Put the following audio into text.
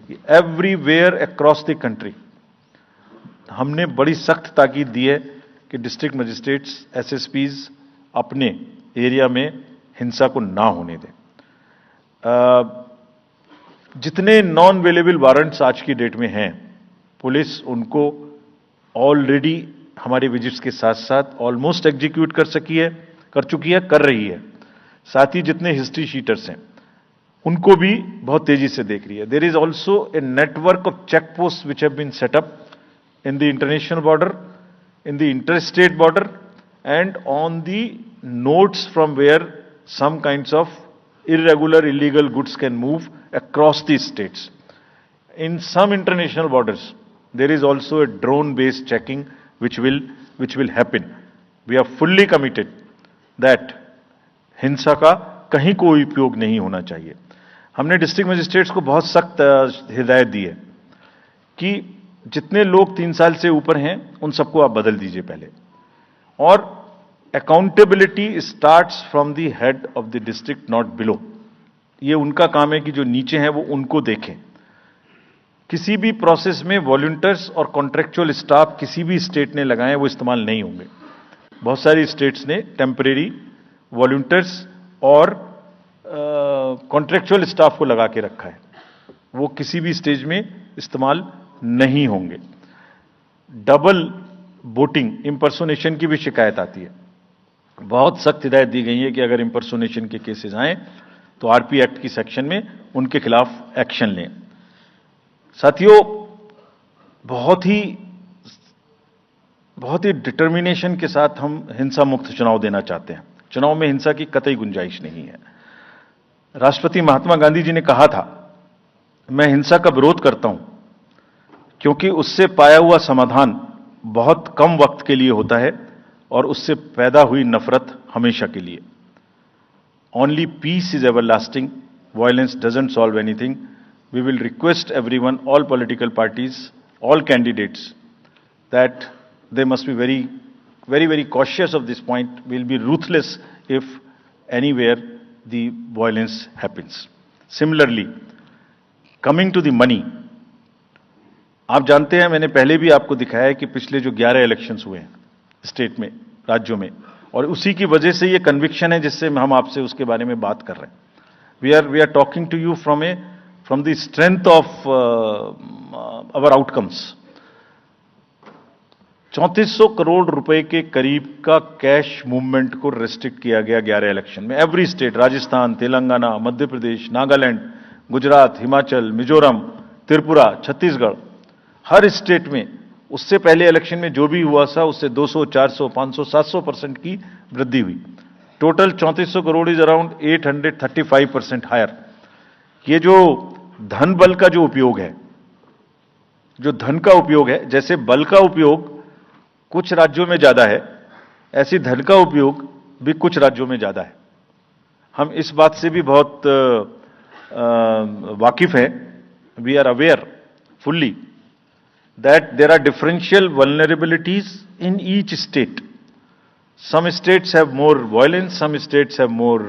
Everywhere across the country हमने बड़ी सख्त ताकीद दी है कि डिस्ट्रिक्ट मजिस्ट्रेट्स, एसएसपीज अपने एरिया में हिंसा को ना होने दें। जितने नॉन अवेलेबल वारंट्स आज की डेट में हैं, पुलिस उनको ऑलरेडी हमारे विजिट्स के साथ साथ ऑलमोस्ट एग्जीक्यूट कर चुकी है, कर रही है। साथ ही जितने हिस्ट्री शीटर्स हैं उनको भी बहुत तेजी से देख रही है। There is also a network of check post which have been set up in the international border, in the interstate border, and on the nodes from where some kinds of irregular, illegal goods can move across the states. In some international borders, there is also a drone-based checking which will happen. We are fully committed that हिंसा का कहीं कोई उपयोग नहीं होना चाहिए। हमने district magistrates को बहुत सख्त हिदायत दी है कि जितने लोग 3 साल से ऊपर हैं उन सबको आप बदल दीजिए पहले, और accountability starts from the head of the district, not below. ये उनका काम है कि जो नीचे हैं वो उनको देखें। किसी भी प्रोसेस में वॉलंटियर्स और कॉन्ट्रेक्चुअल स्टाफ किसी भी स्टेट ने लगाए वो इस्तेमाल नहीं होंगे। बहुत सारी स्टेट्स ने टेम्परेरी वॉलंटियर्स और कॉन्ट्रेक्चुअल स्टाफ को लगा के रखा है, वो किसी भी स्टेज में इस्तेमाल नहीं होंगे। डबल वोटिंग, इंपर्सोनेशन की भी शिकायत आती है। बहुत सख्त हिदायत दी गई है कि अगर इंपर्सोनेशन के केसेस आए तो आरपी एक्ट की सेक्शन में उनके खिलाफ एक्शन लें। साथियों, बहुत ही डिटर्मिनेशन के साथ हम हिंसा मुक्त चुनाव देना चाहते हैं। चुनाव में हिंसा की कतई गुंजाइश नहीं है। राष्ट्रपति महात्मा गांधी जी ने कहा था, मैं हिंसा का विरोध करता हूं क्योंकि उससे पाया हुआ समाधान बहुत कम वक्त के लिए होता है और उससे पैदा हुई नफरत हमेशा के लिए। Only peace is everlasting, violence doesn't solve anything. We will request everyone, all political parties, all candidates, that they must be very cautious of this point. We'll be ruthless if anywhere the violence happens. Similarly, coming to the money, आप जानते हैं, मैंने पहले भी आपको दिखाया है कि पिछले जो 11 इलेक्शंस हुए हैं स्टेट में, राज्यों में, और उसी की वजह से ये कन्विक्शन है जिससे हम आपसे उसके बारे में बात कर रहे हैं। We are talking to you from the strength of our outcomes. 3400 crore रुपए के करीब का कैश मूवमेंट को रेस्ट्रिक्ट किया गया 11 इलेक्शन में। एवरी स्टेट, राजस्थान, तेलंगाना, मध्य प्रदेश, नागालैंड, गुजरात, हिमाचल, मिजोरम, त्रिपुरा, छत्तीसगढ़, हर स्टेट में उससे पहले इलेक्शन में जो भी हुआ था उससे 200, 400, 500, 700% की वृद्धि हुई। Total 3400 crore is around 835% higher. ये जो धन बल का जो उपयोग है, जो धन का उपयोग है, जैसे बल का उपयोग कुछ राज्यों में ज्यादा है, ऐसी धन का उपयोग भी कुछ राज्यों में ज्यादा है। हम इस बात से भी बहुत वाकिफ हैं। We are aware fully that there are differential vulnerabilities in each state. Some states have more violence, some states have more